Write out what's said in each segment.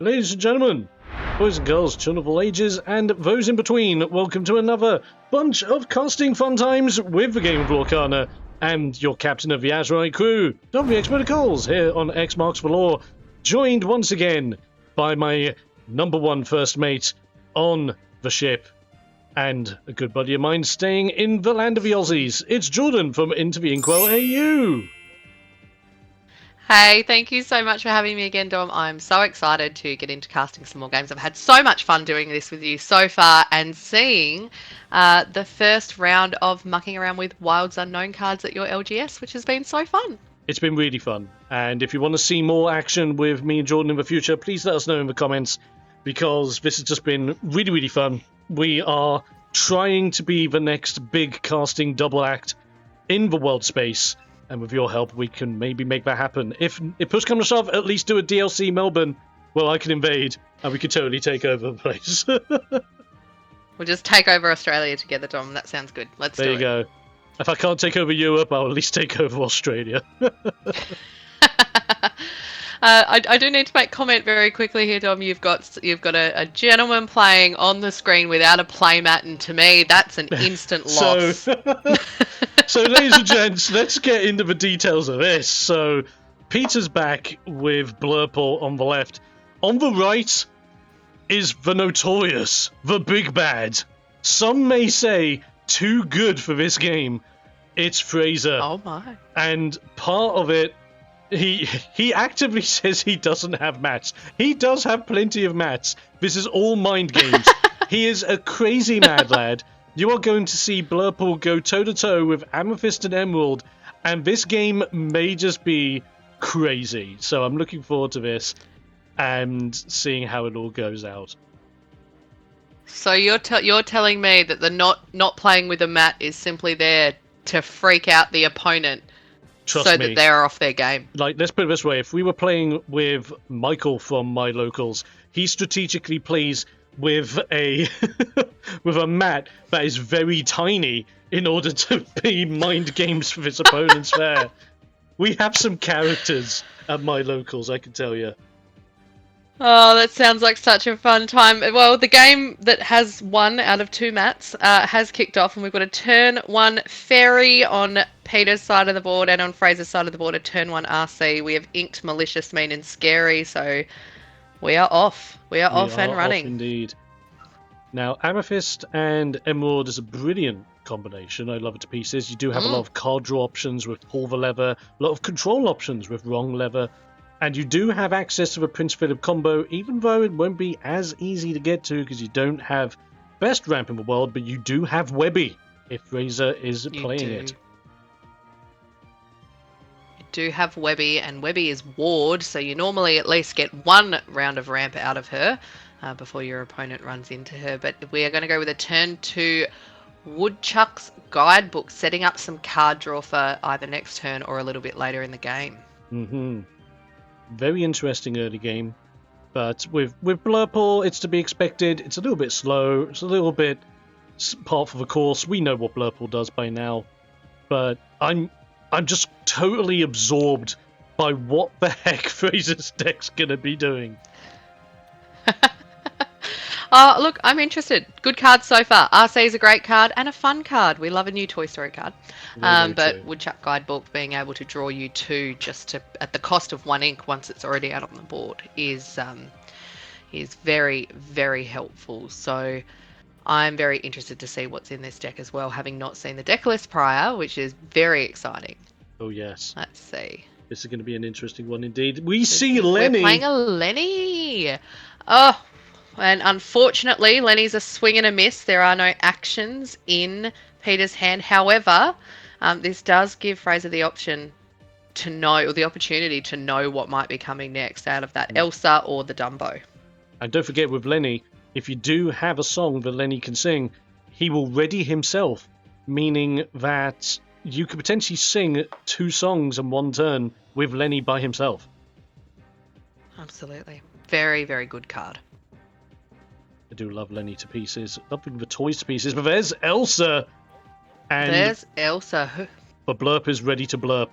Ladies and gentlemen, boys and girls, children of all ages, and those in between, welcome to another bunch of casting fun times with the game of Lorcana, and your captain of the Azurite Crew, the Expert Calls, here on X Marks for Law, joined once again by my number one first mate on the ship, and a good buddy of mine staying in the land of the Aussies. It's Jordyn from IntoTheInkwellAU. Hey, thank you so much for having me again, Dom. I'm so excited to get into casting some more games. I've had so much fun doing this with you so far and seeing the first round of mucking around with Wilds Unknown cards at your LGS, which has been so fun. It's been really fun, and if you want to see more action with me and Jordyn in the future, please let us know in the comments, because this has just been really, really fun. We are trying to be the next big casting double act in the world space, and with your help, we can maybe make that happen. If push comes to shove, at least do a DLC Melbourne. Well, I can invade, and we could totally take over the place. We'll just take over Australia together, Dom. That sounds good. Let's do it. There you go. If I can't take over Europe, I'll at least take over Australia. I do need to make comment very quickly here, Dom. You've got a gentleman playing on the screen without a playmat, and to me, that's an instant loss. So, ladies and gents, let's get into the details of this. So, Peter's back with Blurple on the left. On the right is the notorious, the big bad. Some may say too good for this game. It's Fraser. Oh my. And part of it, he actively says he doesn't have mats. He does have plenty of mats. This is all mind games. He is a crazy mad lad. You are going to see Blurple go toe-to-toe with Amethyst and Emerald, and this game may just be crazy. So I'm looking forward to this and seeing how it all goes out. So you're telling me that the not playing with a mat is simply there to freak out the opponent, Trust so me. that they're off their game. Like, let's put it this way: if we were playing with Michael from My Locals, he strategically plays with a with a mat that is very tiny in order to be mind games for his opponents there. We have some characters at My Locals, I can tell you. Oh, that sounds like such a fun time. Well, the game that has 1 out of 2 mats has kicked off, and we've got a turn 1 fairy on Peter's side of the board, and on Fraser's side of the board a turn 1 RC. We have inked malicious, mean and scary, so we are off. We are off and running. Off indeed. Now, Amethyst and Emerald is a brilliant combination. I love it to pieces. You do have a lot of card draw options with pull the lever, a lot of control options with wrong lever, and you do have access to the Prince Philip combo, even though it won't be as easy to get to because you don't have best ramp in the world, but you do have Webby if Fraser is playing it. Do have Webby, and Webby is ward, so you normally at least get 1 round of ramp out of her before your opponent runs into her. But we are going to go with a turn 2 Woodchuck's Guidebook, setting up some card draw for either next turn or a little bit later in the game. Very interesting early game, but with Blurple, it's to be expected. It's a little bit slow. It's a little bit part for the course. We know what Blurple does by now, but I'm just totally absorbed by what the heck Fraser's deck's gonna be doing. Look, I'm interested. Good card so far. RC is a great card and a fun card. We love a new Toy Story card. But Woodchuck Guidebook, being able to draw you 2 just at the cost of 1 ink once it's already out on the board is very, very helpful. So I'm very interested to see what's in this deck as well, having not seen the deck list prior, which is very exciting. Oh yes. Let's see. This is going to be an interesting one indeed. We see Lenny. We're playing a Lenny. Oh, and unfortunately, Lenny's a swing and a miss. There are no actions in Peter's hand. However, this does give Fraser the option to know, or the opportunity to know what might be coming next out of that Elsa or the Dumbo. And don't forget with Lenny, if you do have a song that Lenny can sing, he will ready himself, meaning that you could potentially sing 2 songs in 1 turn with Lenny by himself. Absolutely. Very, very good card. I do love Lenny to pieces. Loving the toys to pieces, but there's Elsa. And there's Elsa. But Blurp is ready to blurp.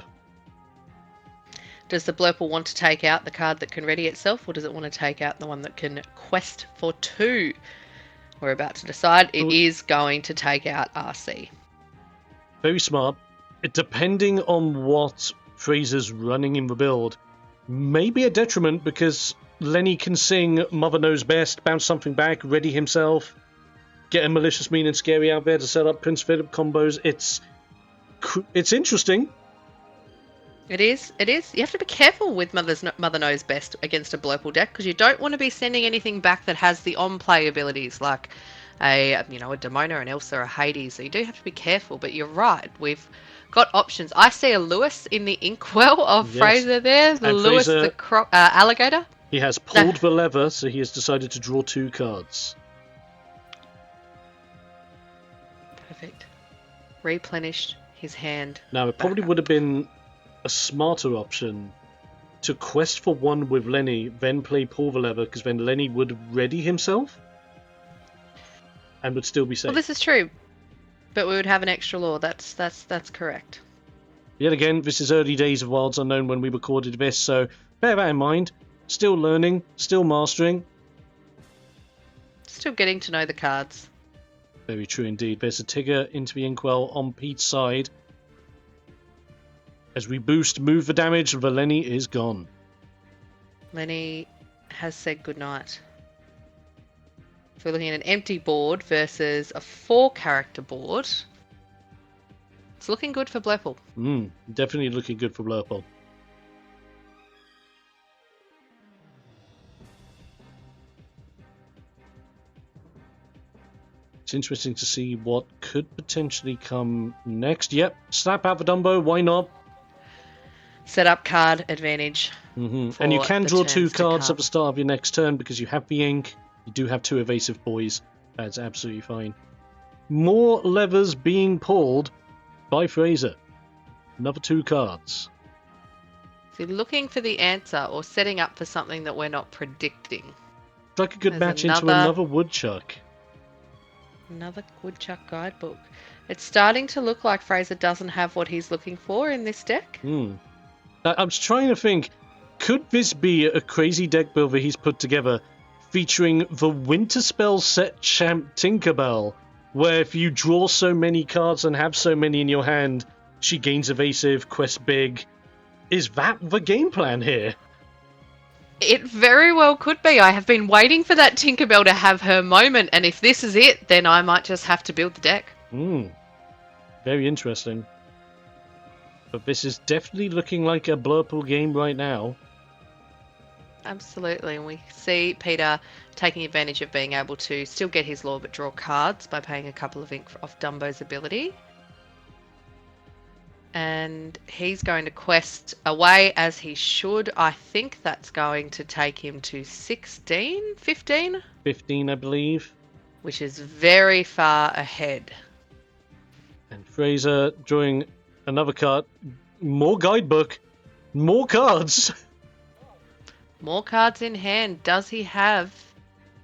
Does the Blurple want to take out the card that can ready itself, or does it want to take out the one that can quest for 2? We're about to decide. It is going to take out RC. Very smart. Depending on what Fraser's running in the build, may be a detriment because Lenny can sing Mother Knows Best, bounce something back, ready himself, get a Malicious, Mean and Scary out there to set up Prince Philip combos. It's interesting. It is. You have to be careful with Mother Knows Best against a Blurple deck because you don't want to be sending anything back that has the on-play abilities like a Demona, an Elsa, a Hades. So you do have to be careful. But you're right. We've got options. I see a Lewis in the Inkwell of Fraser there. The Lewis, Fraser, the alligator. He has pulled the lever, so he has decided to draw 2 cards. Perfect. Replenished his hand. Now, it probably would have been a smarter option to quest for 1 with Lenny, then play pull the lever, because then Lenny would ready himself and would still be safe. Well, this is true, but we would have an extra law. That's correct. Yet again, this is early days of Wilds Unknown when we recorded this, so bear that in mind. Still learning, still mastering. Still getting to know the cards. Very true indeed. There's a Tigger into the Inkwell on Pete's side. As we move the damage, the Lenny is gone. Lenny has said goodnight. If we're looking at an empty board versus a 4-character board, it's looking good for Blurple. Definitely looking good for Blurple. It's interesting to see what could potentially come next. Yep, slap out the Dumbo, why not? Set up card advantage. And you can draw 2 cards at the start of your next turn because you have the ink. You do have 2 evasive boys. That's absolutely fine. More levers being pulled by Fraser. Another 2 cards. So you're looking for the answer or setting up for something that we're not predicting. It's like a good match into another Woodchuck. Another Woodchuck guidebook. It's starting to look like Fraser doesn't have what he's looking for in this deck. I'm trying to think, could this be a crazy deck build that he's put together featuring the Winterspell set champ Tinkerbell, where if you draw so many cards and have so many in your hand, she gains evasive, quest big. Is that the game plan here? It very well could be. I have been waiting for that Tinkerbell to have her moment, and if this is it, then I might just have to build the deck. Very interesting. But this is definitely looking like a Blurple game right now. Absolutely, and we see Peter taking advantage of being able to still get his law but draw cards by paying a couple of ink off Dumbo's ability. And he's going to quest away as he should. I think that's going to take him to 16, 15? 15, I believe. Which is very far ahead. And Fraser drawing another card. More guidebook. More cards. More cards in hand. Does he have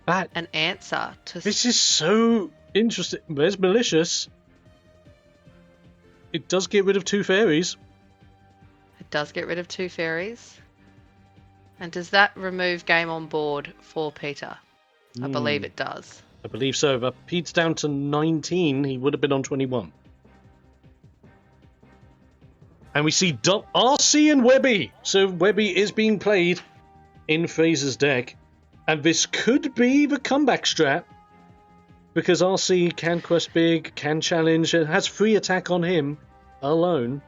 an answer to... This is so interesting. There's Malicious. It does get rid of 2 fairies. It does get rid of 2 fairies. And does that remove game on board for Peter? I believe it does. I believe so. But Pete's down to 19. He would have been on 21. And we see RC and Webby. So Webby is being played in Fraser's deck. And this could be the comeback strat. Because RC can quest big, can challenge, and has free attack on him alone.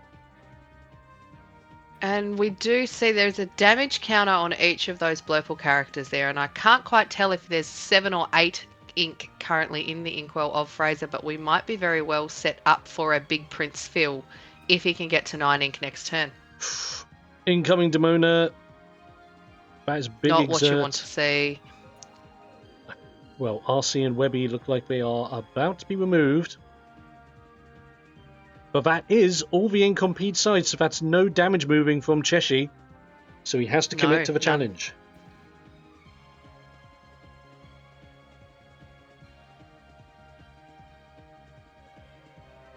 And we do see there's a damage counter on each of those Blurple characters there. And I can't quite tell if there's 7 or 8 ink currently in the Inkwell of Fraser. But we might be very well set up for a big Prince Phil if he can get to 9 ink next turn. Incoming Demona. That is big. Not what you want to see. Well, RC and Webby look like they are about to be removed. But that is all the ink on Pete's side, so that's no damage moving from Cheshire. So he has to commit to the challenge.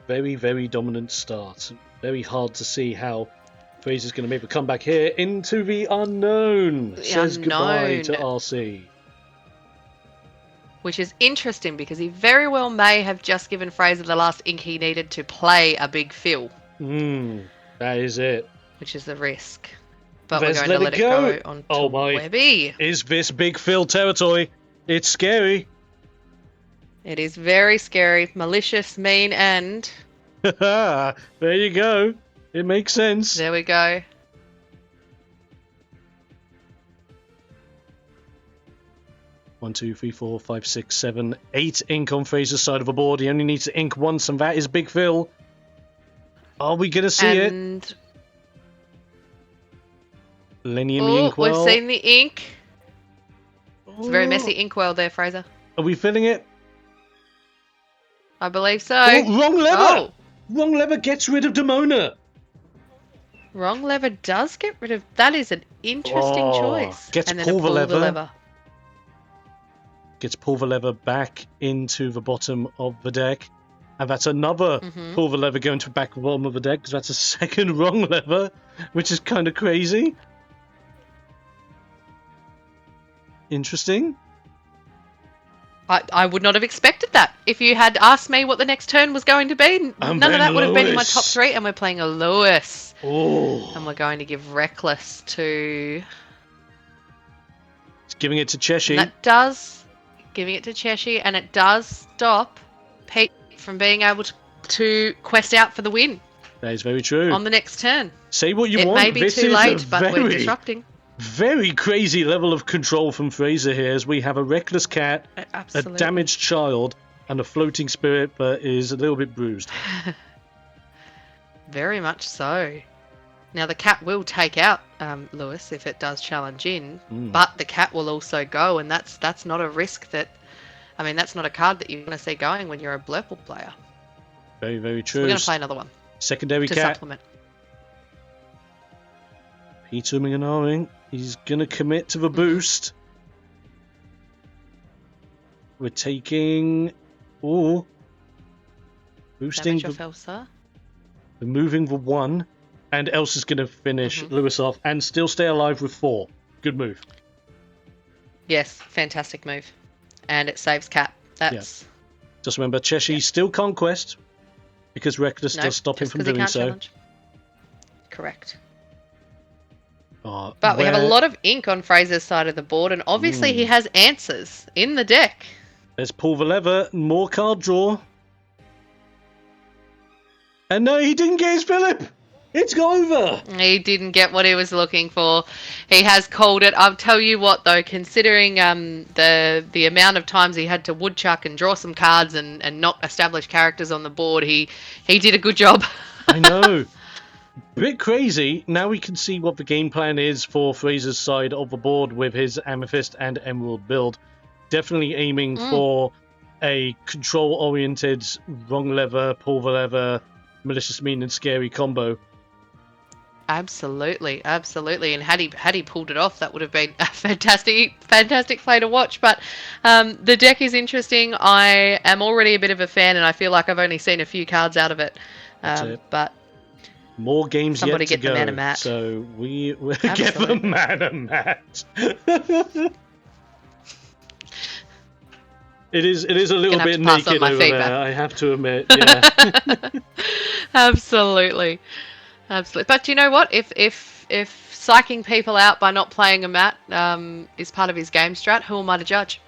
Very, very dominant start. Very hard to see how Fraser's going to make a comeback here into the unknown. Says goodbye to RC. Which is interesting because he very well may have just given Fraser the last ink he needed to play a big fill. That is it. Which is the risk. But Let's we're going to let it go on to Webby. Is this big fill territory? It's scary. It is very scary, malicious, mean, and... There you go. It makes sense. There we go. One, two, three, four, five, six, seven, 8 ink on Fraser's side of the board. He only needs to ink once, and that is big fill. Are we going to see it? Lenny and the Inkwell. We've seen the ink. It's a very messy inkwell there, Fraser. Are we filling it? I believe so. Oh, wrong lever! Wrong lever gets rid of Demona. Wrong lever does get rid of... That is an interesting choice. Gets pull the lever. Gets pull the lever back into the bottom of the deck. And that's another pull the lever going to the back bottom of the deck, because that's a second wrong lever, which is kind of crazy. Interesting. I would not have expected that. If you had asked me what the next turn was going to be, none of that would have been in my top 3, and we're playing a Lewis. Oh. And we're going to give Reckless to... It's giving it to Cheshire. That does... Giving it to Cheshire, and it does stop Pete from being able to quest out for the win. That is very true. On the next turn. Say what you want. It may be too late, but we're disrupting. Very crazy level of control from Fraser here, as we have a reckless cat, a damaged child, and a floating spirit that is a little bit bruised. Very much so. Now the cat will take out Lewis if it does challenge in, but the cat will also go, and that's not a risk that... I mean, that's not a card that you want to see going when you're a Blurple player. Very, very true. So we're going to play another one. Secondary to cat. Supplement. Peter Minganaring. He's going to commit to the boost. We're taking... Ooh. Boosting... Removing the 1. And Elsa's going to finish Lewis off and still stay alive with 4. Good move. Yes, fantastic move. And it saves Cat. That's... Yeah. Just remember, Cheshire still can't quest because Reckless does stop him from doing so. Challenge. Correct. But we have a lot of ink on Fraser's side of the board, and obviously he has answers in the deck. Let's pull the lever. More card draw. And no, he didn't get his Philip. It's over. He didn't get what he was looking for. He has called it. I'll tell you what, though, considering the amount of times he had to woodchuck and draw some cards and not establish characters on the board, he did a good job. I know. Bit crazy. Now we can see what the game plan is for Fraser's side of the board with his Amethyst and Emerald build. Definitely aiming for a control-oriented, wrong lever, pull the lever, malicious, mean, and scary combo. Absolutely, absolutely. And had he pulled it off, that would have been a fantastic play to watch. But the deck is interesting. I am already a bit of a fan, and I feel like I've only seen a few cards out of it. But more games yet to go. Somebody get the mana mat. So we will get the mana mat. It is a little bit naked over there, I have to admit. Yeah. Absolutely. But you know what? If psyching people out by not playing a mat is part of his game strat, who am I to judge?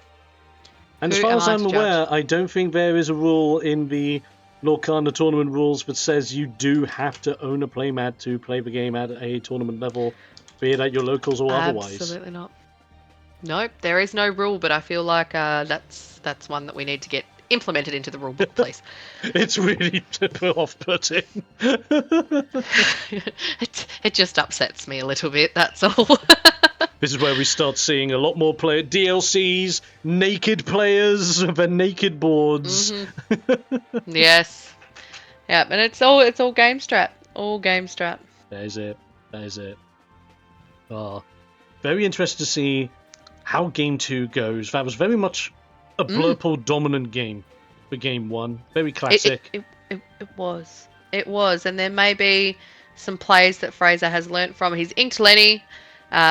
And as far as I'm aware, I don't think there is a rule in the Lorcana tournament rules that says you do have to own a playmat to play the game at a tournament level, be it at your locals or otherwise. Absolutely not. Nope, there is no rule, but I feel like that's one that we need to get implemented into the rule book, please. It's really off-putting. It just upsets me a little bit, that's all. This is where we start seeing a lot more DLCs, naked players, the naked boards. Yes. Yeah, and it's all game strat. All game strat. That is it. Oh, very interested to see how game 2 goes. That was very much a Blurple dominant game for game 1. Very classic. It was. And there may be some plays that Fraser has learnt from. He's inked Lenny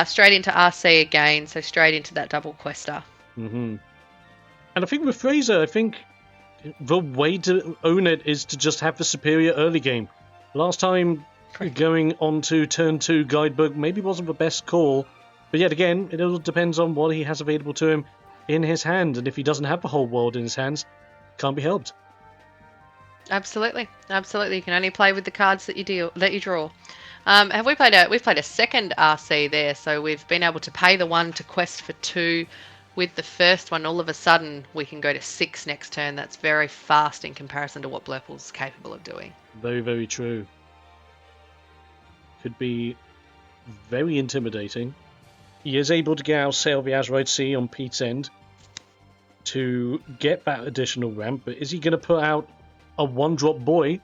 straight into RC again, so straight into that double quester. Mm-hmm. And I think with Fraser, I think the way to own it is to just have the superior early game. Last time, going on to turn 2 guidebook maybe wasn't the best call, but yet again, it all depends on what he has available to him in his hand, and if he doesn't have the whole world in his hands, can't be helped. Absolutely, absolutely. You can only play with the cards that you draw. Have we played we've played a second RC there, so we've been able to pay the 1 to quest for 2. With the first one, all of a sudden, we can go to 6 next turn. That's very fast in comparison to what Blurple's capable of doing. Very, very true. Could be very intimidating. He is able to get out sail the Azurite Sea on Pete's end to get that additional ramp, but is he going to put out a 1-drop boy,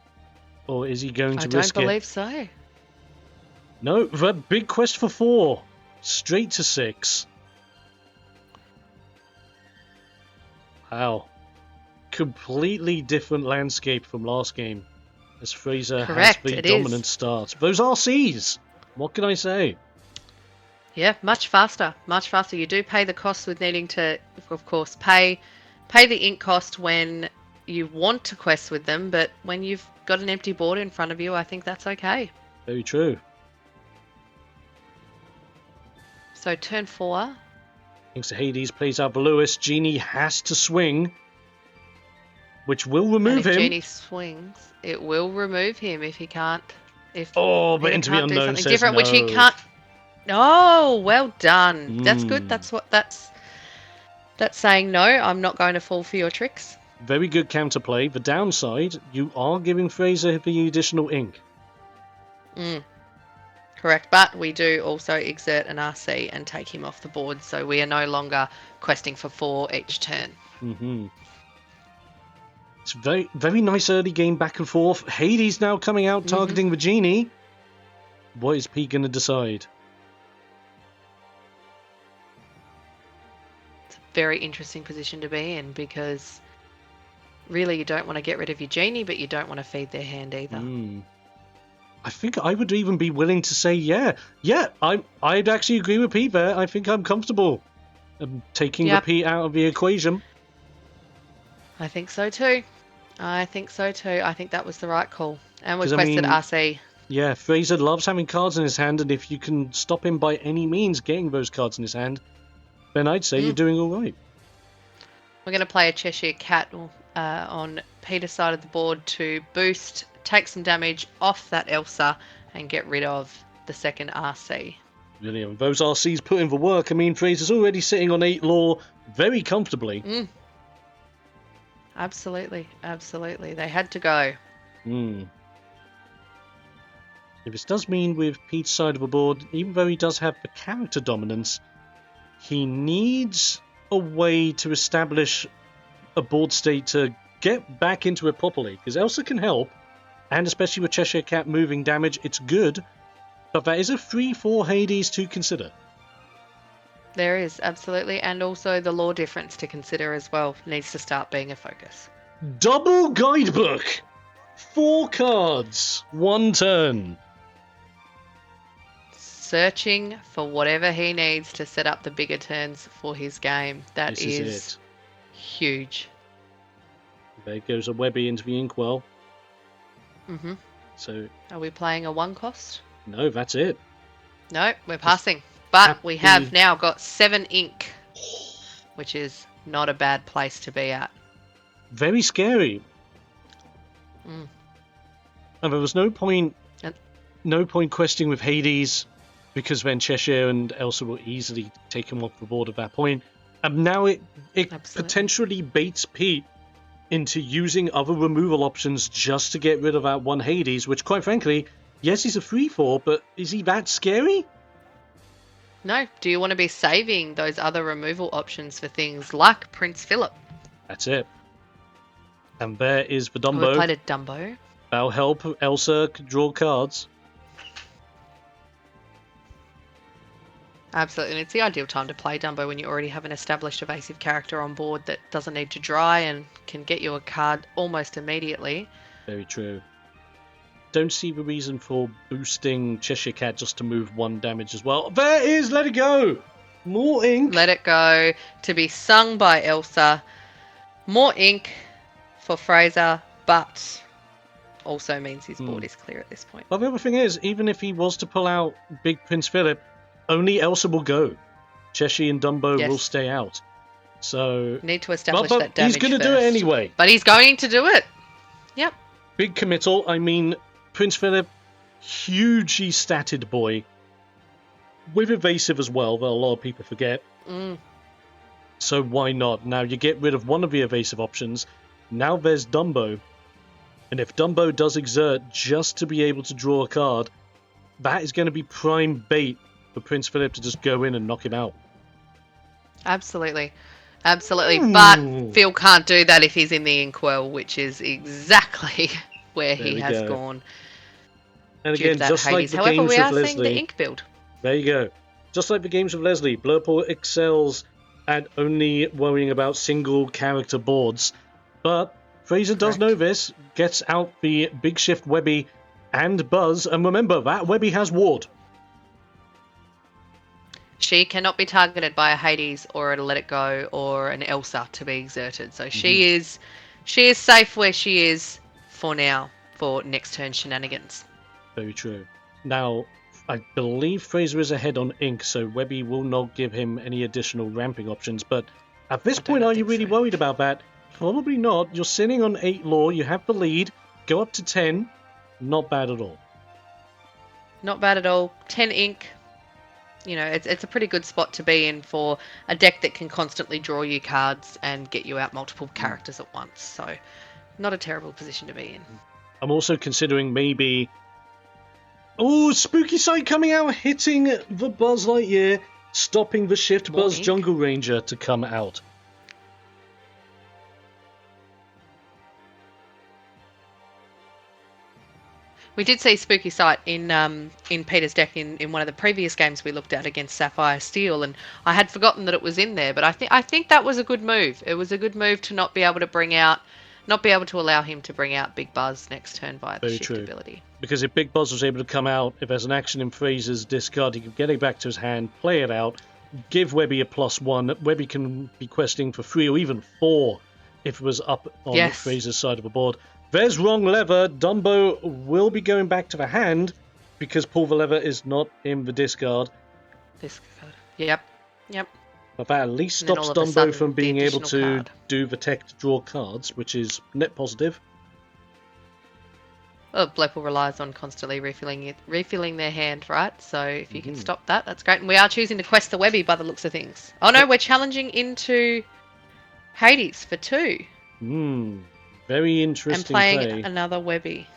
or is he going to risk it? I don't believe so. No, the big quest for 4. Straight to 6. Wow. Completely different landscape from last game, as Fraser has the dominant start. Those RCs! What can I say? Yeah, much faster. Much faster. You do pay the cost with needing to, of course, pay the ink cost when you want to quest with them, but when you've got an empty board in front of you, I think that's okay. Very true. So turn 4. Thanks to Hades, plays out the Lewis. Genie has to swing, which will remove him. If Genie swings, it will remove him if he can't. But Into the Unknown says different, no. Which he can't. Oh, well done. That's good. That's saying no. I'm not going to fall for your tricks. Very good counterplay. The downside, you are giving Fraser the additional ink. Correct, but we do also exert an RC and take him off the board, so we are no longer questing for 4 each turn. Mm-hmm. It's very, very nice early game back and forth. Hades now coming out targeting the Genie. What is Pete going to decide? It's a very interesting position to be in, because really you don't want to get rid of your Genie, but you don't want to feed their hand either. I think I would even be willing to say, I'd actually agree with Pete there. I think I'm comfortable taking the Pete out of the equation. I think so too. I think that was the right call. And we've quested RC. Yeah, Fraser loves having cards in his hand, and if you can stop him by any means getting those cards in his hand, then I'd say you're doing all right. We're going to play a Cheshire Cat on Peter's side of the board to boost, take some damage off that Elsa, and get rid of the second RC. Brilliant. Those RCs put in the work. I mean, Fraser's already sitting on 8 lore very comfortably. Absolutely. They had to go. If this does mean with Pete's side of the board, even though he does have the character dominance, he needs a way to establish a board state to get back into it properly. Because Elsa can help, and especially with Cheshire Cat moving damage, it's good. But that is a 3-4 Hades to consider. There is, absolutely. And also the lore difference to consider as well needs to start being a focus. Double guidebook! 4 cards, 1 turn. Searching for whatever he needs to set up the bigger turns for his game. That is huge. There goes a Webby into the Inkwell. So, are we playing a 1 cost? No, that's it. No, we're passing. But we have now got 7 ink, which is not a bad place to be at. Very scary. And there was no point questing with Hades, because then Cheshire and Elsa will easily take him off the board at that point. And now it potentially baits Pete into using other removal options just to get rid of that one Hades, which, quite frankly, yes, he's a 3-4, but is he that scary? No. Do you want to be saving those other removal options for things like Prince Philip? That's it. And there is the Dumbo. We played a Dumbo. That'll help Elsa draw cards. Absolutely, and it's the ideal time to play Dumbo when you already have an established evasive character on board that doesn't need to dry and can get you a card almost immediately. Very true. don't see the reason for boosting Cheshire Cat just to move 1 damage as well. There is Let It Go! More ink. Let It Go to be sung by Elsa. More ink for Fraser, but also means his board is clear at this point. But the other thing is, even if he was to pull out Big Prince Philip, only Elsa will go. Cheshire and Dumbo will stay out. So need to establish that damage he's going to do it anyway. But he's going to do it. Yep. Big committal. I mean, Prince Philip, hugely statted boy. With evasive as well, that a lot of people forget. So why not? Now you get rid of one of the evasive options. Now there's Dumbo. And if Dumbo does exert just to be able to draw a card, that is going to be prime bait for Prince Philip to just go in and knock him out. Absolutely. Absolutely. But Phil can't do that if he's in the Inkwell, which is exactly where he has gone. And again, just like the games with Leslie, seeing the ink build. There you go. Just like the games with Leslie, Blurple excels at only worrying about single character boards. But Fraser does know this, gets out the Big Shift Webby and Buzz, and remember, that Webby has Ward. She cannot be targeted by a Hades or a Let It Go or an Elsa to be exerted. So she is safe where she is for now, for next turn shenanigans. Very true. Now, I believe Fraser is ahead on ink, so Webby will not give him any additional ramping options. But at this point, are you really worried about that? Probably not. You're sitting on 8 lore, you have the lead, go up to 10. Not bad at all. Not bad at all. 10 ink. You know, it's a pretty good spot to be in for a deck that can constantly draw you cards and get you out multiple characters at once. So, not a terrible position to be in. I'm also considering maybe... Oh, Spooky Sight coming out, hitting the Buzz Lightyear, stopping the Shift Buzz Jungle Ranger to come out. We did see Spooky Sight in Peter's deck in one of the previous games we looked at against Sapphire Steel, and I had forgotten that it was in there. But I think that was a good move. It was a good move to not be able to allow him to bring out Big Buzz next turn via the shift ability. Because if Big Buzz was able to come out, if there's an action in Fraser's discard, he can get it back to his hand, play it out, give Webby a +1. Webby can be questing for 3 or even 4 if it was up on Fraser's side of the board. There's wrong lever. Dumbo will be going back to the hand because pull the lever is not in the discard. Discard. Yep. But that at least stops Dumbo from being able to do the tech to draw cards, which is net positive. Well, Blurple relies on constantly refilling their hand, right? So if you can stop that, that's great. And we are choosing to quest the Webby by the looks of things. Oh no, we're challenging into Hades for 2. Very interesting and playing another Webby.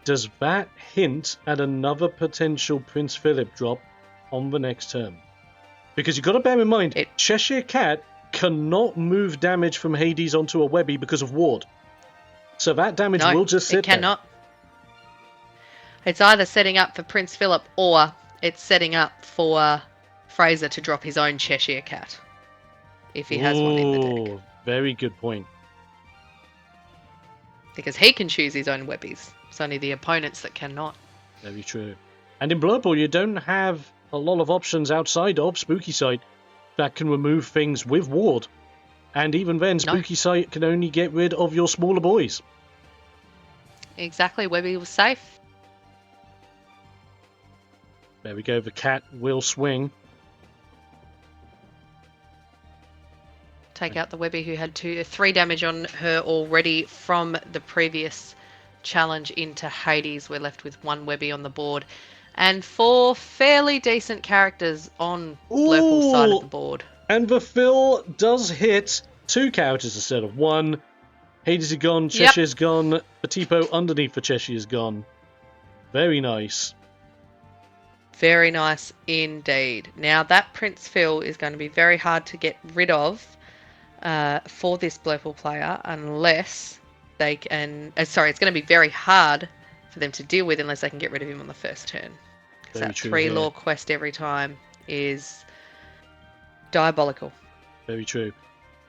Does that hint at another potential Prince Philip drop on the next turn? Because you've got to bear in mind, Cheshire Cat cannot move damage from Hades onto a Webby because of Ward. So that damage will just sit there. It cannot. It's either setting up for Prince Philip or it's setting up for Fraser to drop his own Cheshire Cat. If he has one in the deck. Very good point. Because he can choose his own Webbies. It's only the opponents that cannot. Very true. And in Blurple, you don't have a lot of options outside of Spooky Sight that can remove things with Ward. And even then, Spooky Sight can only get rid of your smaller boys. Exactly. Webby was safe. There we go. The cat will swing. Take out the Webby who had 3 damage on her already from the previous challenge into Hades. We're left with 1 Webby on the board and 4 fairly decent characters on Blurple's side of the board. And the fill does hit 2 characters instead of 1. Hades is gone, Cheshire's gone, the Tipo underneath for Cheshire's gone. Very nice. Very nice indeed. Now that Prince Phil is going to be very hard to get rid of for this Blurple player unless they can... it's going to be very hard for them to deal with unless they can get rid of him on the first turn. Because that 3 lore quest every time is diabolical. Very true.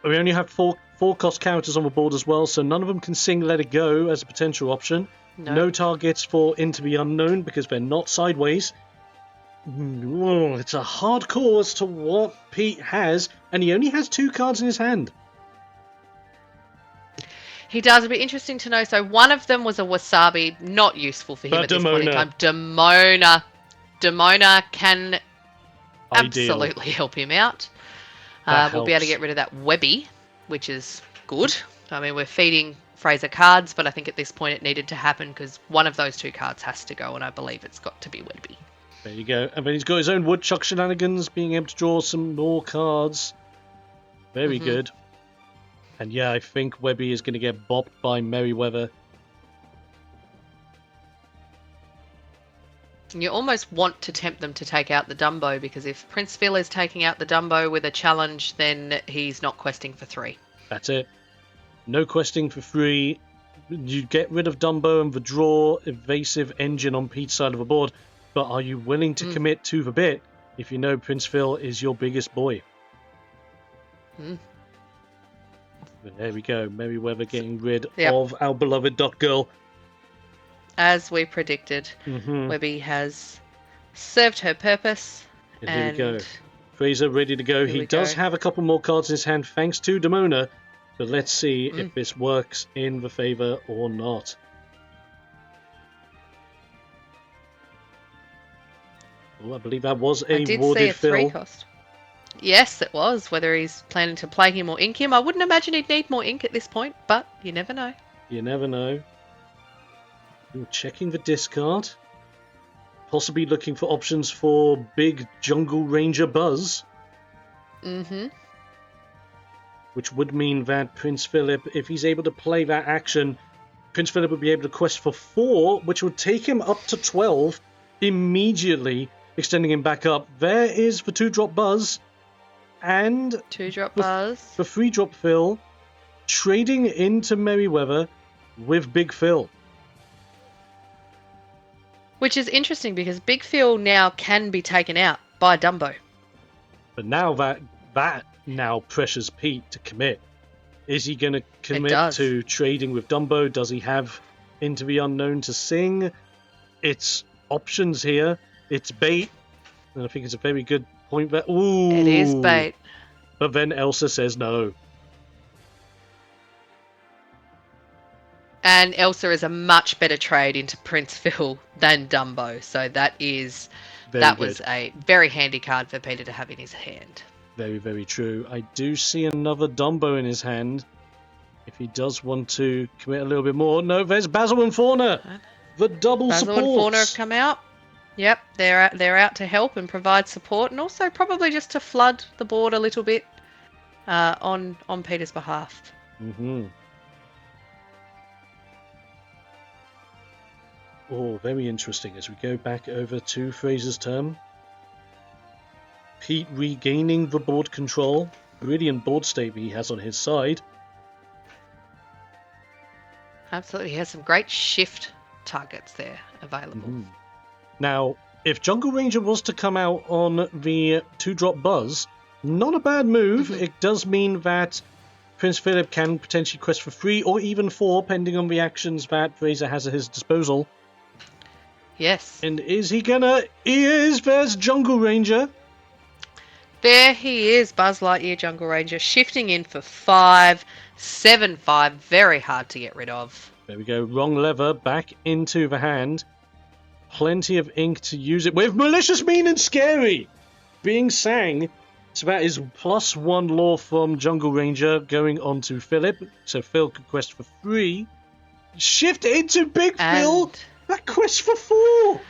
We only have 4 cost characters on the board as well, so none of them can sing Let It Go as a potential option. No targets for Into the Unknown because they're not sideways. Whoa, it's a hard call as to what Pete has, and he only has 2 cards in his hand. He does. It'd be interesting to know. So one of them was a Wasabi, not useful for him at this point in time. Demona can absolutely help him out. We'll be able to get rid of that Webby, which is good. I mean, we're feeding Fraser cards, but I think at this point it needed to happen because one of those 2 cards has to go, and I believe it's got to be Webby. There you go. And then he's got his own Woodchuck shenanigans, being able to draw some more cards. Very good. And yeah, I think Webby is going to get bopped by Merryweather. You almost want to tempt them to take out the Dumbo, because if Prince Phil is taking out the Dumbo with a challenge, then he's not questing for 3. That's it. No questing for 3. You get rid of Dumbo and the draw evasive engine on Pete's side of the board. But are you willing to commit to the bit if you know Prince Phil is your biggest boy? But there we go. Merryweather getting rid of our beloved Dot Girl. As we predicted, Webby has served her purpose. And here we go. Fraser ready to go. He does have a couple more cards in his hand thanks to Demona. But let's see if this works in the favour or not. Well, I believe that was a warded Phil. 3 cost. Yes, it was. Whether he's planning to play him or ink him, I wouldn't imagine he'd need more ink at this point, but you never know. You never know. Ooh, checking the discard. Possibly looking for options for big Jungle Ranger Buzz. Which would mean that Prince Philip, if he's able to play that action, Prince Philip would be able to quest for 4, which would take him up to 12, immediately extending him back up. There is the 2-drop Buzz. And 2-drop Buzz. The 3-drop Phil, trading into Merryweather with Big Phil. Which is interesting because Big Phil now can be taken out by Dumbo. But now that now pressures Pete to commit. Is he going to commit to trading with Dumbo? Does he have Into the Unknown to sing? It's options here. It's bait. And I think it's a very good point there. Ooh. It is bait. But then Elsa says no. And Elsa is a much better trade into Prince Phil than Dumbo. So that was a very handy card for Peter to have in his hand. Very, very true. I do see another Dumbo in his hand. If he does want to commit a little bit more. No, there's Basil and Fauna. The double support. Basil and Fauna have come out. Yep, they're out to help and provide support, and also probably just to flood the board a little bit on Peter's behalf. Oh, very interesting. As we go back over to Fraser's turn, Pete regaining the board control. Brilliant board state he has on his side. Absolutely, he has some great shift targets there available. Now, if Jungle Ranger was to come out on the 2-drop Buzz, not a bad move. It does mean that Prince Philip can potentially quest for 3 or even 4, depending on the actions that Fraser has at his disposal. Yes. And is he gonna... He is! There's Jungle Ranger. There he is, Buzz Lightyear Jungle Ranger, shifting in for 5, 7-5, very hard to get rid of. There we go, wrong lever, back into the hand. Plenty of ink to use it with. Malicious, Mean and Scary being sang. So that is +1 lore from Jungle Ranger going on to Philip. So Phil could quest for 3. Shift into Big Phil. That quest for 4.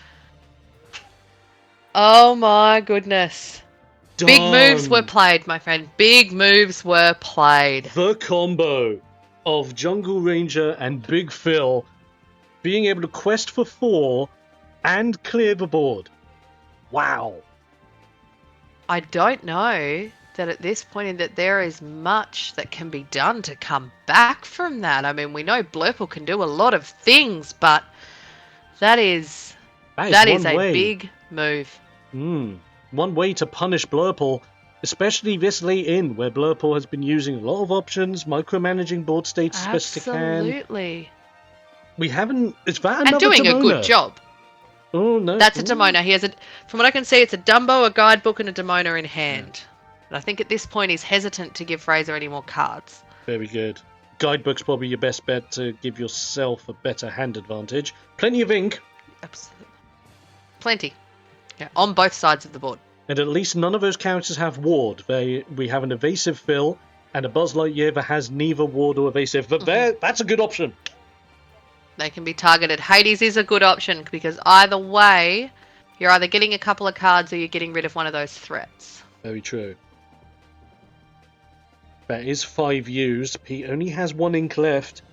Oh my goodness. Done. Big moves were played, my friend. Big moves were played. The combo of Jungle Ranger and Big Phil being able to quest for 4 and clear the board. Wow. I don't know that at this point in that there is much that can be done to come back from that. I mean, we know Blurple can do a lot of things, but that is a big move. One way to punish Blurple, especially this late in, where Blurple has been using a lot of options, micromanaging board states as best he can. Absolutely. We haven't... Is that another And doing Demona? a good job. Oh, no. That's a Demona. He has from what I can see, it's a Dumbo, a guidebook, and a Demona in hand. And I think at this point he's hesitant to give Fraser any more cards. Very good. Guidebook's probably your best bet to give yourself a better hand advantage. Plenty of ink. Absolutely. Plenty. Yeah, on both sides of the board. And at least none of those characters have ward. We have an evasive Phil and a Buzz Lightyear that has neither ward or evasive. But that's a good option. They can be targeted. Hades is a good option because either way, you're either getting a couple of cards or you're getting rid of one of those threats. Very true. That is 5 used. Pete only has 1 ink left.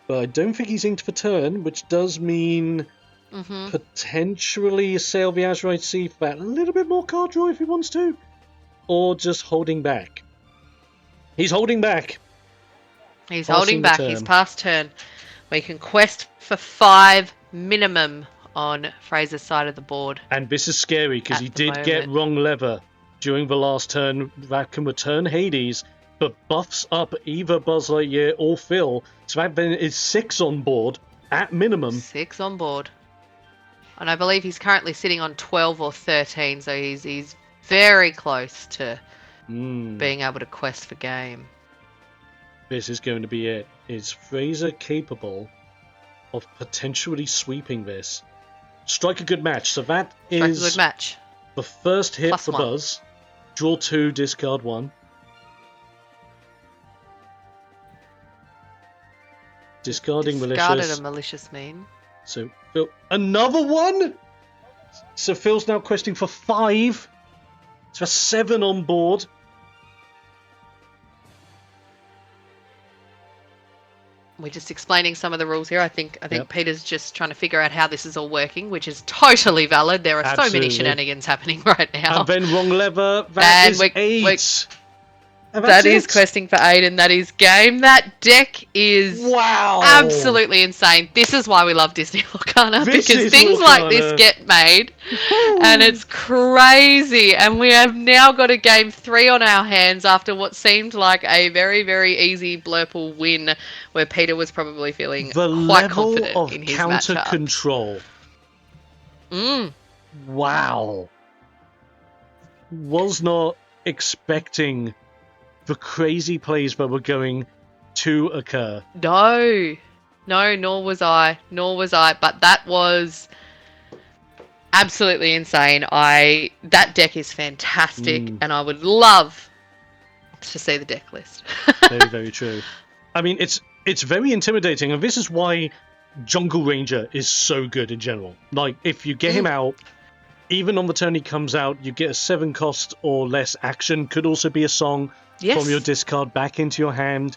But I don't think he's inked for turn, which does mean potentially sail the Azurite Sea for that. A little bit more card draw if he wants to. Or just holding back. He's holding back. He's holding back. He's past turn. We can quest for 5 minimum on Fraser's side of the board. And this is scary because he did get wrong lever during the last turn. That can return Hades, but buffs up either Buzz Lightyear or Phil. So that then is 6 on board at minimum. 6 on board. And I believe he's currently sitting on 12 or 13, so he's very close to being able to quest for game. This is going to be it. Is Fraser capable of potentially sweeping this? Strike a good match. So that is a good match. The first hit Plus for 1. Buzz. Draw 2, discard 1. Discarded a malicious mean. So Phil, another one. So Phil's now questing for 5. So that's 7 on board. We're just explaining some of the rules here. I think Peter's just trying to figure out how this is all working, which is totally valid. There are so many shenanigans happening right now. And then wrong lever. That is 8. That is questing for 8, and that is game. That deck is absolutely insane. This is why we love Disney Lorcana, because things like this get made, and it's crazy. And we have now got a game 3 on our hands after what seemed like a very, very easy Blurple win, where Peter was probably feeling quite confident in his matchup. The level of counter control. Wow. Was not expecting the crazy plays that were going to occur. No, nor was I. But that was absolutely insane. That deck is fantastic, and I would love to see the deck list. Very, very true. I mean, it's very intimidating, and this is why Jungle Ranger is so good in general. Like, if you get him out, even on the turn he comes out, you get a 7 cost or less action. Could also be a song. Yes. From your discard back into your hand.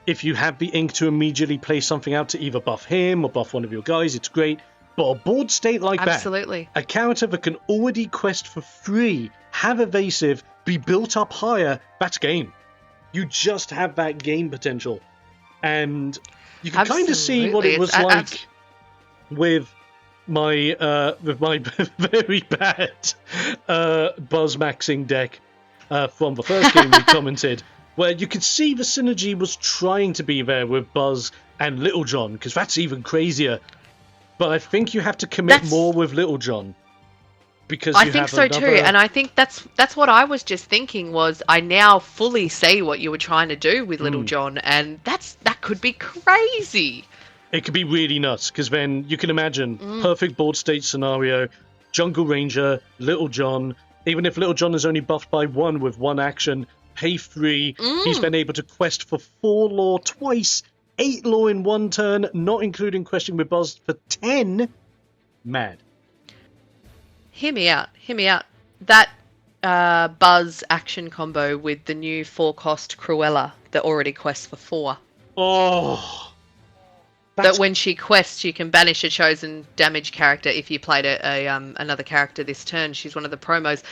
If you have the ink to immediately play something out to either buff him or buff one of your guys, it's great. But a board state like Absolutely. that, a character that can already quest for free, have evasive, be built up higher, that's game. You just have that game potential. And you can kind of see what it was like with my very bad Buzz maxing deck. From the first game we commented, where you could see the synergy was trying to be there with Buzz and Little John, because that's even crazier. But I think you have to commit more with Little John. Because I think so too, and I think that's what I was just thinking was I now fully see what you were trying to do with Little John, and that could be crazy. It could be really nuts, because then you can imagine perfect board state scenario, Jungle Ranger, Little John. Even if Little John is only buffed by 1 with 1 action, pay 3, he's been able to quest for 4 lore twice, 8 lore in 1 turn, not including questing with Buzz for 10. Mad. Hear me out. That Buzz action combo with the new 4-cost Cruella that already quests for 4. Oh. That when she quests, you can banish a chosen damage character if you played another character this turn. She's one of the promos.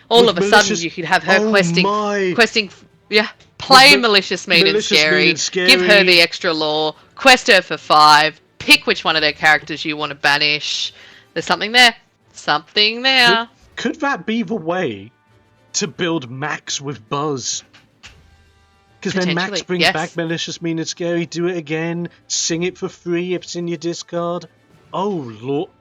All of a sudden, you could have her questing. Yeah, play Malicious Mean and Scary. Give her the extra lore. Quest her for 5. Pick which one of their characters you want to banish. There's something there. Could that be the way to build Max with Buzz? Because then Max brings back Malicious, Mean and Scary, do it again, sing it for free if it's in your discard. Oh, Lord.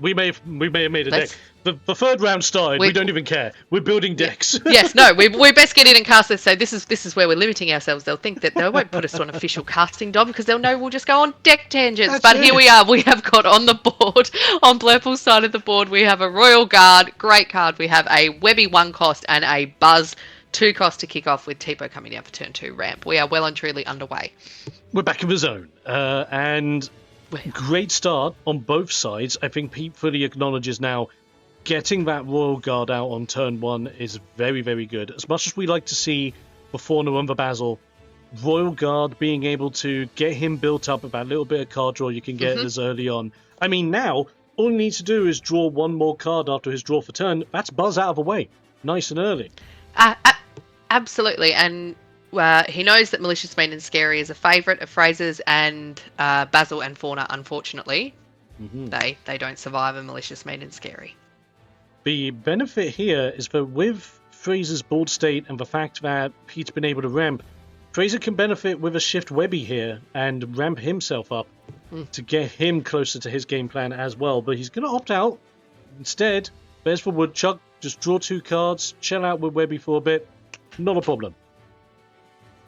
We may have made a deck. The third round started. We don't even care. We're building decks. Yes, no, we best get in and cast this. So this is where we're limiting ourselves. They'll think that they won't put us on official casting dom because they'll know we'll just go on deck tangents. Here we are. We have got on the board, on Blurple's side of the board, we have a Royal Guard, great card. We have a Webby 1 cost and a Buzz 2 cost to kick off with Tipo coming down for turn 2 ramp. We are well and truly underway. We're back in the zone. And great start on both sides. I think Pete fully acknowledges now getting that Royal Guard out on turn 1 is very, very good. As much as we like to see before November Basil, Royal Guard being able to get him built up with that little bit of card draw you can get as early on. I mean, now, all he needs to do is draw one more card after his draw for turn. That's Buzz out of the way. Nice and early. Absolutely. And he knows that Malicious, Mean and Scary is a favourite of Fraser's, and Basil and Fauna, unfortunately, they don't survive a Malicious, Mean and Scary. The benefit here is that with Fraser's board state and the fact that Pete's been able to ramp, Fraser can benefit with a Shift Webby here and ramp himself up to get him closer to his game plan as well. But he's going to opt out. Instead, there's for Woodchuck. Just draw 2 cards, chill out with Webby for a bit. Not a problem.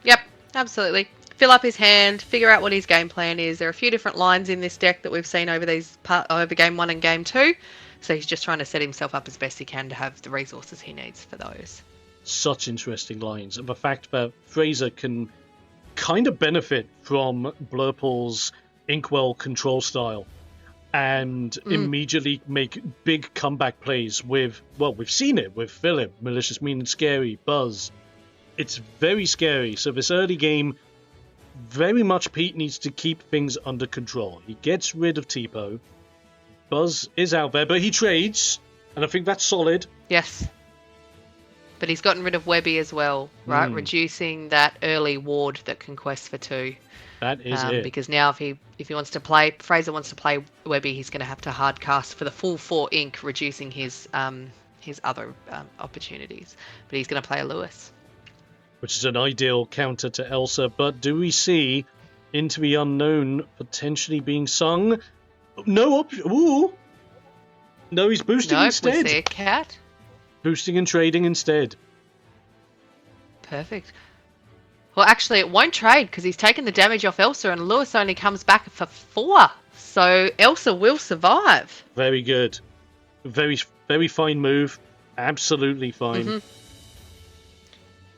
Yep, absolutely. Fill up his hand, figure out what his game plan is. There are a few different lines in this deck that we've seen over game 1 and game 2. So he's just trying to set himself up as best he can to have the resources he needs for those. Such interesting lines. And the fact that Fraser can kind of benefit from Blurple's Inkwell control style and immediately make big comeback plays with, well, we've seen it with Philip, Malicious, Mean and Scary, Buzz. It's very scary. So this early game, very much Pete needs to keep things under control. He gets rid of Tipo. Buzz is out there, but he trades, and I think that's solid. Yes. But he's gotten rid of Webby as well, right? Reducing that early ward that can quest for 2. That is it. Because now if he wants to play, Fraser wants to play Webby, he's going to have to hard cast for the full 4 ink, reducing his other opportunities. But he's going to play a Lewis. Which is an ideal counter to Elsa, but do we see Into the Unknown potentially being sung? No option. Ooh. No, he's boosting instead. We see a cat. Boosting and trading instead. Perfect. Well, actually, it won't trade because he's taken the damage off Elsa, and Lewis only comes back for 4. So Elsa will survive. Very good. Very, very fine move. Absolutely fine.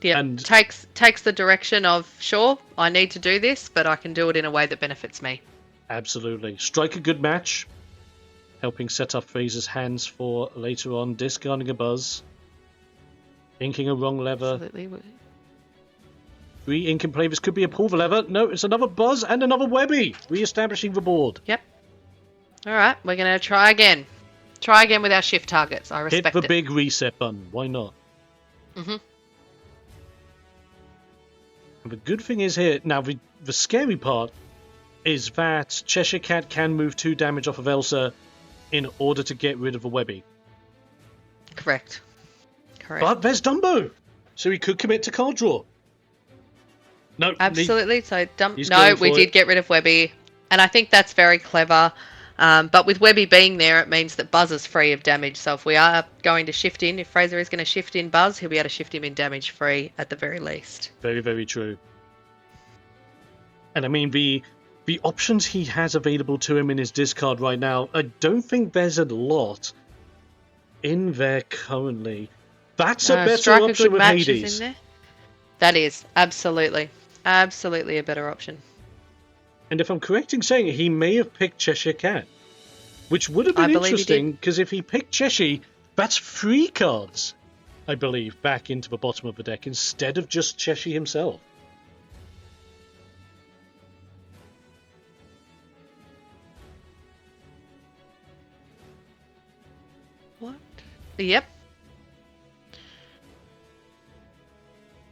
Yeah, and takes the direction of, sure, I need to do this, but I can do it in a way that benefits me. Absolutely. Strike a good match. Helping set up Fraser's hands for later on. Discarding a Buzz. Inking a wrong lever. Absolutely. 3 ink in play. This could be a pull the lever. No, it's another Buzz and another Webby. Re-establishing the board. Yep. All right, we're going to try again. Try again with our shift targets. I respect it. Hit the big reset button. Why not? And the good thing is here, now the scary part is that Cheshire Cat can move 2 damage off of Elsa in order to get rid of a Webby. Correct. But there's Dumbo, so he could commit to card draw. No, absolutely. We did get rid of Webby, and I think that's very clever. But with Webby being there, it means that Buzz is free of damage. So if we are going to shift in, if Fraser is going to shift in Buzz, he'll be able to shift him in damage free at the very least. Very, very true. And I mean, the options he has available to him in his discard right now, I don't think there's a lot in there currently. That's a better option with Hades. In there. That is, absolutely. Absolutely a better option. And if I'm correct in saying it, he may have picked Cheshire Cat, which would have been interesting, because if he picked Cheshire, that's 3 cards, I believe, back into the bottom of the deck, instead of just Cheshire himself. What? Yep.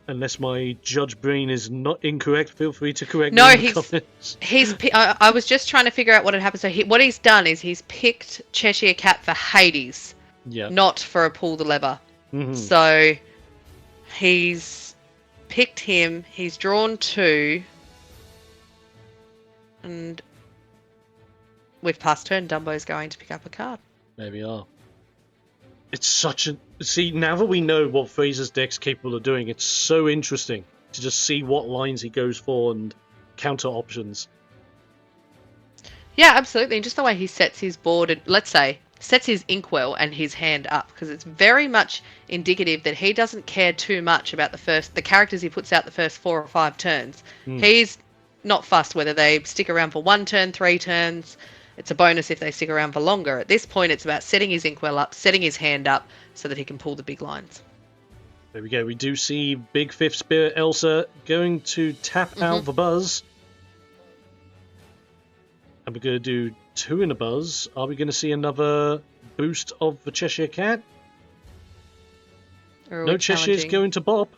Unless my judge brain is not incorrect, feel free to correct me in the comments. I was just trying to figure out what had happened. So what he's done is he's picked Cheshire Cat for Hades, not for a pull the lever. So he's picked him. He's drawn 2. And we've passed turn. Dumbo's going to pick up a card. There we are. It's such a... See, now that we know what Fraser's deck's capable of doing, it's so interesting to just see what lines he goes for and counter options. Yeah, absolutely. And just the way he sets his board, and let's say, sets his inkwell and his hand up, because it's very much indicative that he doesn't care too much about the characters he puts out the first 4 or 5 turns. He's not fussed whether they stick around for 1 turn, 3 turns. It's a bonus if they stick around for longer. At this point, it's about setting his inkwell up, setting his hand up, so that he can pull the big lines. There we go. We do see Big Fifth Spirit Elsa going to tap out the buzz. And we're going to do 2 in a buzz. Are we going to see another boost of the Cheshire Cat? No, Cheshire's going to Bop.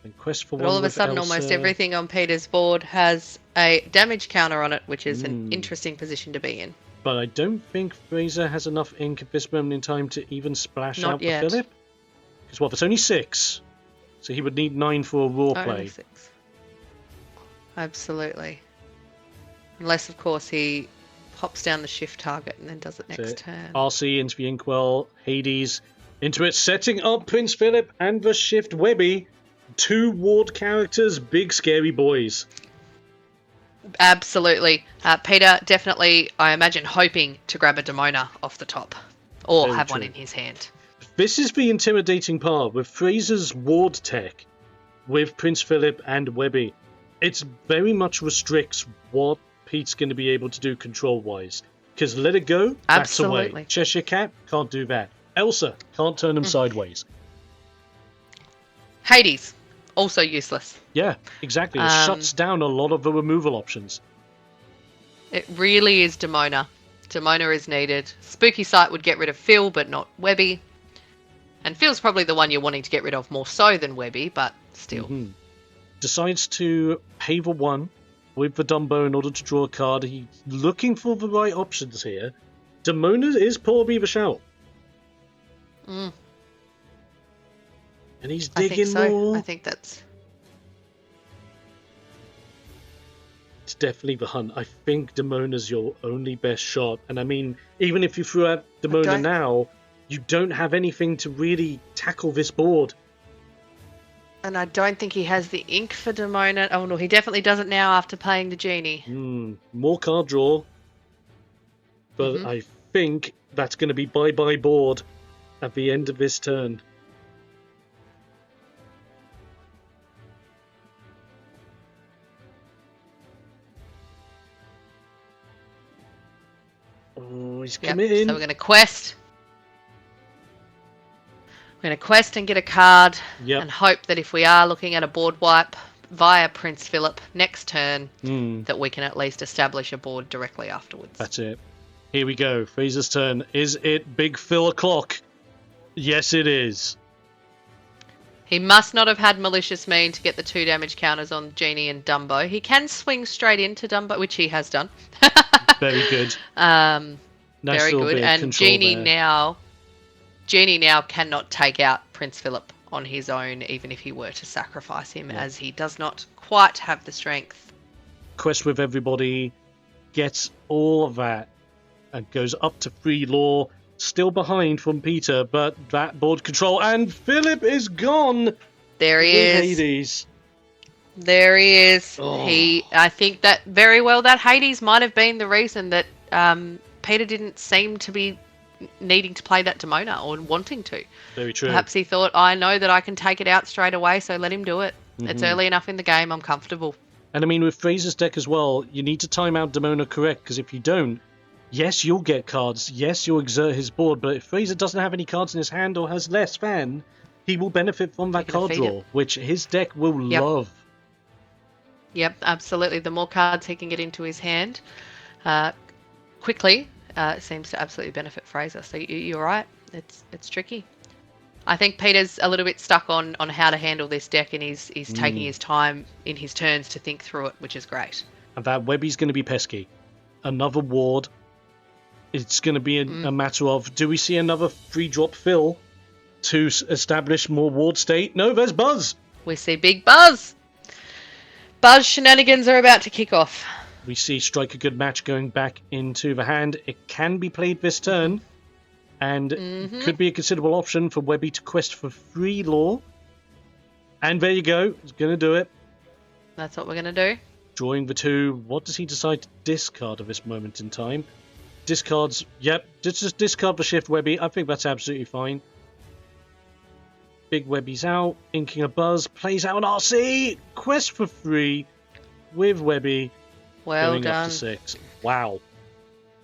And Quest for but One all of a with sudden, Elsa. almost everything on Peter's board has a damage counter on it, which is an interesting position to be in. But I don't think Fraser has enough ink at this moment in time to even splash out yet. the Philip. Because, well, there's only 6. So he would need 9 for a raw play. Only 6. Absolutely. Unless, of course, he pops down the shift target and then does it next turn. RC into the Inkwell, Hades into it, setting up Prince Philip and the Shift Webby. 2 ward characters, big scary boys. Absolutely. Peter definitely, I imagine, hoping to grab a Demona off the top. Or Very have true. one in his hand. This is the intimidating part with Fraser's ward tech, with Prince Philip and Webby. It very much restricts what Pete's going to be able to do control-wise. Because Let It Go, that's away. Absolutely. Cheshire Cat, can't do that. Elsa, can't turn them sideways. Hades, also useless. Yeah, exactly. It shuts down a lot of the removal options. It really is Demona. Demona is needed. Spooky Sight would get rid of Phil, but not Webby. And Phil's probably the one you're wanting to get rid of more so than Webby, but still. Decides to pay the 1 with the Dumbo in order to draw a card. He's looking for the right options here. Demona is probably the shout. And he's digging more. I think that's... It's definitely the hunt. I think Demona's your only best shot. And I mean, even if you threw out Demona now, you don't have anything to really tackle this board. And I don't think he has the ink for Demona. Oh no, he definitely doesn't now after playing the genie. More card draw. But I think that's going to be bye-bye board at the end of this turn. Oh, he's committing. So we're going to quest. We're going to quest and get a card and hope that if we are looking at a board wipe via Prince Philip next turn, that we can at least establish a board directly afterwards. That's it. Here we go. Fraser's turn. Is it Big Phil o'clock? Yes, it is. He must not have had Malicious Mean to get the 2 damage counters on Genie and Dumbo. He can swing straight into Dumbo, which he has done. Very good. Nice very little good. bit of And control Genie now cannot take out Prince Philip on his own, even if he were to sacrifice him, as he does not quite have the strength. Quest with everybody, gets all of that, and goes up to 3 law. Still behind from Peter, but that board control, and Philip is gone. There he is. Hades. There he is. Oh. I think that very well that Hades might have been the reason that Peter didn't seem to be needing to play that Demona or wanting to. Very true. Perhaps he thought, I know that I can take it out straight away, so let him do it. It's early enough in the game, I'm comfortable. And I mean, with Fraser's deck as well, you need to time out Demona correct, because if you don't, yes, you'll get cards. Yes, you'll exert his board, but if Fraser doesn't have any cards in his hand or has less fan, he will benefit from that card draw, which his deck will love. Yep, absolutely. The more cards he can get into his hand quickly, it seems to absolutely benefit Fraser. So you're right. It's tricky. I think Peter's a little bit stuck on how to handle this deck, and he's taking his time in his turns to think through it, which is great. And that Webby's going to be pesky. Another ward. it's going to be a matter of, do we see another 3-drop fill to establish more ward state? No, there's Buzz. We see Big Buzz. Buzz shenanigans are about to kick off. We see Strike a Good Match going back into the hand. It can be played this turn, and could be a considerable option for Webby to quest for 3 lore. And there you go. He's going to do it. That's what we're going to do. Drawing the 2. What does he decide to discard at this moment in time? Discards. Yep, just discard the Shift Webby. I think that's absolutely fine. Big Webby's out. Inking a Buzz. Plays out an RC. Quest for 3 with Webby. Well going done. Up to 6. Wow.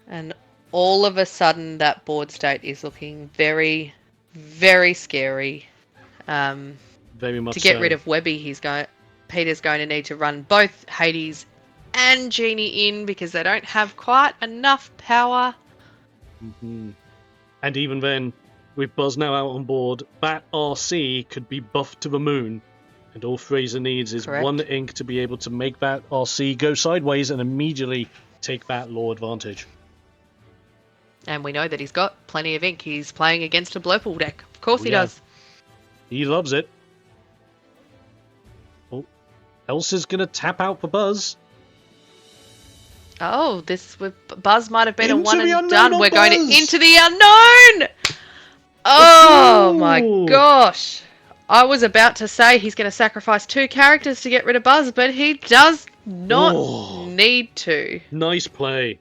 And all of a sudden, that board state is looking very, very scary. Very much to get so. rid of Webby, Peter's going to need to run both Hades and Genie in because they don't have quite enough power. And even then, with Buzz now out on board, that RC could be buffed to the moon. And all Fraser needs is one ink to be able to make that RC go sideways and immediately take that lore advantage. And we know that he's got plenty of ink. He's playing against a Blurple deck. Of course he does. He loves it. Oh, Elsa's going to tap out for Buzz. Oh, Buzz might have been a one and done. We're Buzz. going into the unknown. Oh my gosh. I was about to say he's going to sacrifice 2 characters to get rid of Buzz, but he does not need to. Nice play.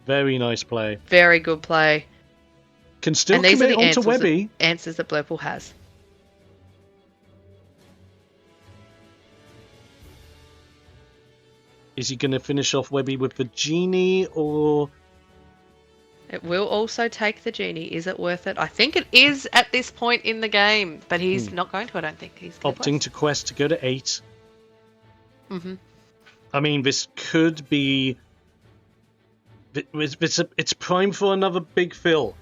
Very nice play. Very good play. Can still commit onto Webby. Answers that Blurple has. Is he going to finish off Webby with the Genie, or... It will also take the Genie. Is it worth it? I think it is at this point in the game, but he's not going to, I don't think. He's opting to quest to go to 8. I mean, this could be... It's prime for another big fill.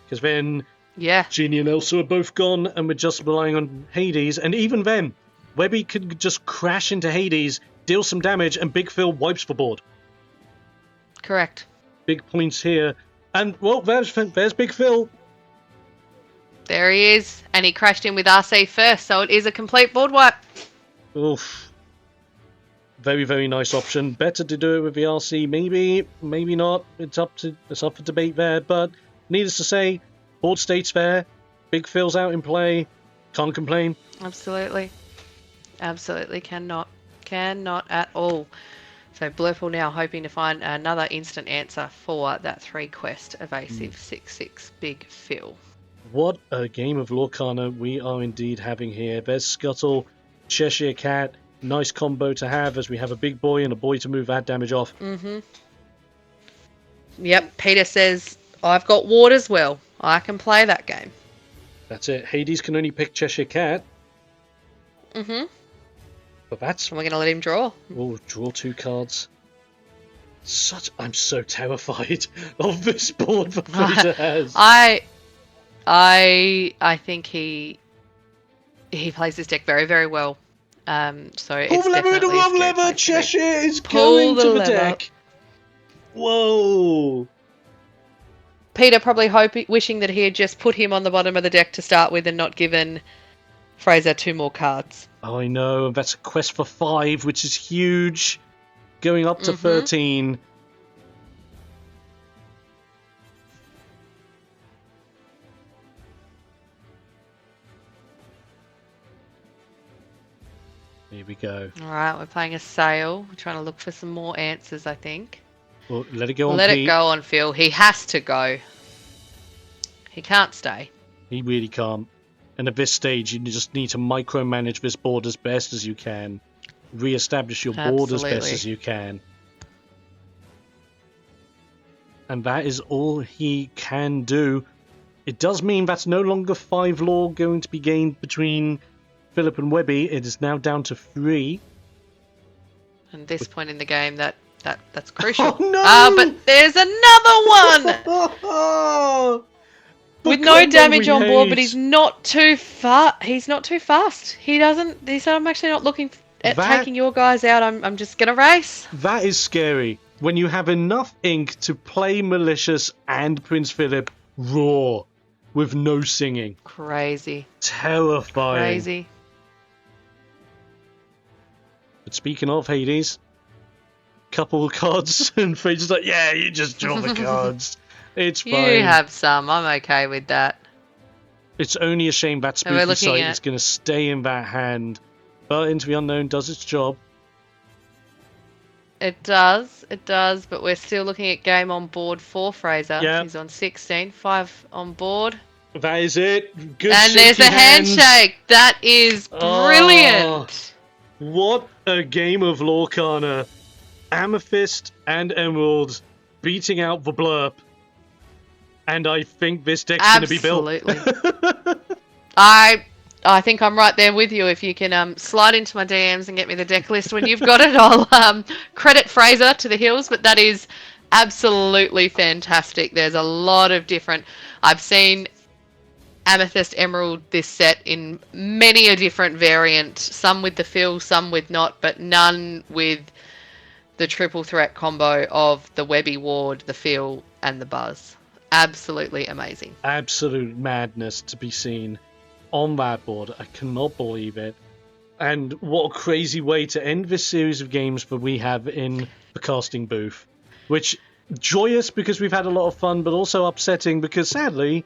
Because then Genie and Elsa are both gone, and we're just relying on Hades. And even then, Webby could just crash into Hades, deal some damage, and Big Phil wipes the board. Correct. Big points here. And, well, there's Big Phil. There he is. And he crashed in with RC first, so it is a complete board wipe. Oof. Very, very nice option. Better to do it with the RC, maybe not. It's up for debate there, but needless to say, board state's there. Big Phil's out in play. Can't complain. Absolutely. Absolutely cannot. Cannot at all. So Blurple now hoping to find another instant answer for that 3 quest evasive 6/6 Big Phil. What a game of Lorcana we are indeed having here. There's Scuttle, Cheshire Cat. Nice combo to have as we have a big boy and a boy to move that damage off. Yep, Peter says, I've got ward as well. I can play that game. That's it. Hades can only pick Cheshire Cat. But that's... We're going to let him draw. Oh, draw 2 cards. I'm so terrified of this board that Fraser has. I think he plays this deck very, very well. So it's pull lever in the wrong lever. Cheshire is going to the deck. Whoa. Peter probably wishing that he had just put him on the bottom of the deck to start with and not given Fraser 2 more cards. I know. That's a quest for 5, which is huge. Going up to 13. Here we go. Alright, we're playing a sail. We're trying to look for some more answers, I think. Well, let it go on Let Pete. it go on Phil. He has to go. He can't stay. He really can't. And at this stage, you just need to micromanage this board as best as you can. Re-establish your board as best as you can. And that is all he can do. It does mean that's no longer 5 lore going to be gained between Philip and Webby. It is now down to 3. And at this point in the game, that's crucial. Oh no! But there's another one! With no damage on board, but he's not too far. He's not too fast. He said, I'm actually not looking at taking your guys out. I'm just gonna race. That is scary. when you have enough ink to play Malicious and Prince Philip raw with no singing. Crazy. Terrifying. Crazy. But speaking of Hades, couple of cards, and Fraser's like, yeah, you just draw the cards. It's fine. You have some. I'm okay with that. It's only a shame that So we're spooky looking sight at- is going to stay in that hand. But Into the Unknown does its job. It does, but we're still looking at game on board for Fraser. Yeah. He's on 16, 5 on board. That is it. Good And there's shaky a hands. handshake. That is brilliant. Oh, what a game of Lorcana. Amethyst and Emerald beating out the Blurp. And I think this deck's going to be built. Absolutely. I think I'm right there with you. If you can slide into my DMs and get me the deck list when you've got it, I'll credit Fraser to the hills. But that is absolutely fantastic. There's a lot of different... I've seen Amethyst Emerald this set in many a different variant. Some with the fill, some with not, but none with the triple threat combo of the Webby Ward, the fill, and the Buzz. Absolutely amazing. Absolute madness to be seen on that board. I cannot believe it. And what a crazy way to end this series of games that we have in the casting booth. Which, joyous because we've had a lot of fun, but also upsetting because sadly,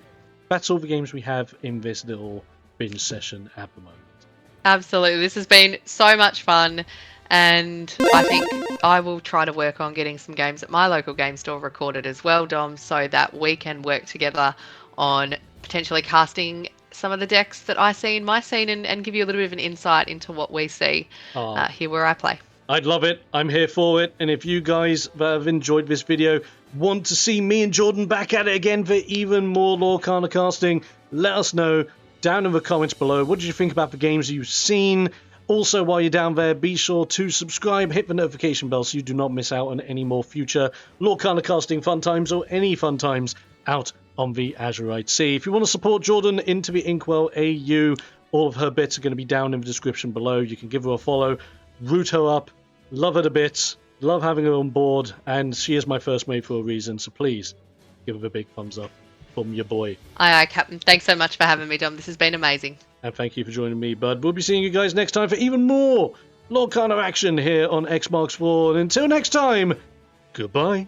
that's all the games we have in this little binge session at the moment. Absolutely. This has been so much fun. And I think I will try to work on getting some games at my local game store recorded as well, Dom, so that we can work together on potentially casting some of the decks that I see in my scene and give you a little bit of an insight into what we see here where I play. I'd love it. I'm here for it. And if you guys that have enjoyed this video want to see me and Jordyn back at it again for even more Lorcana casting, let us know down in the comments below. What did you think about the games you've seen? Also, while you're down there, be sure to subscribe, hit the notification bell so you do not miss out on any more future Lorcana casting fun times or any fun times out on the Azurite Sea. If you want to support Jordyn into the IntoTheInkwellAU, all of her bits are going to be down in the description below. You can give her a follow, root her up, love her to bits, love having her on board, and she is my first mate for a reason, so please give her a big thumbs up from your boy. Aye, Captain. Thanks so much for having me, Dom. This has been amazing. And thank you for joining me, bud. We'll be seeing you guys next time for even more Lorcana action here on X Marks 4. And until next time, goodbye.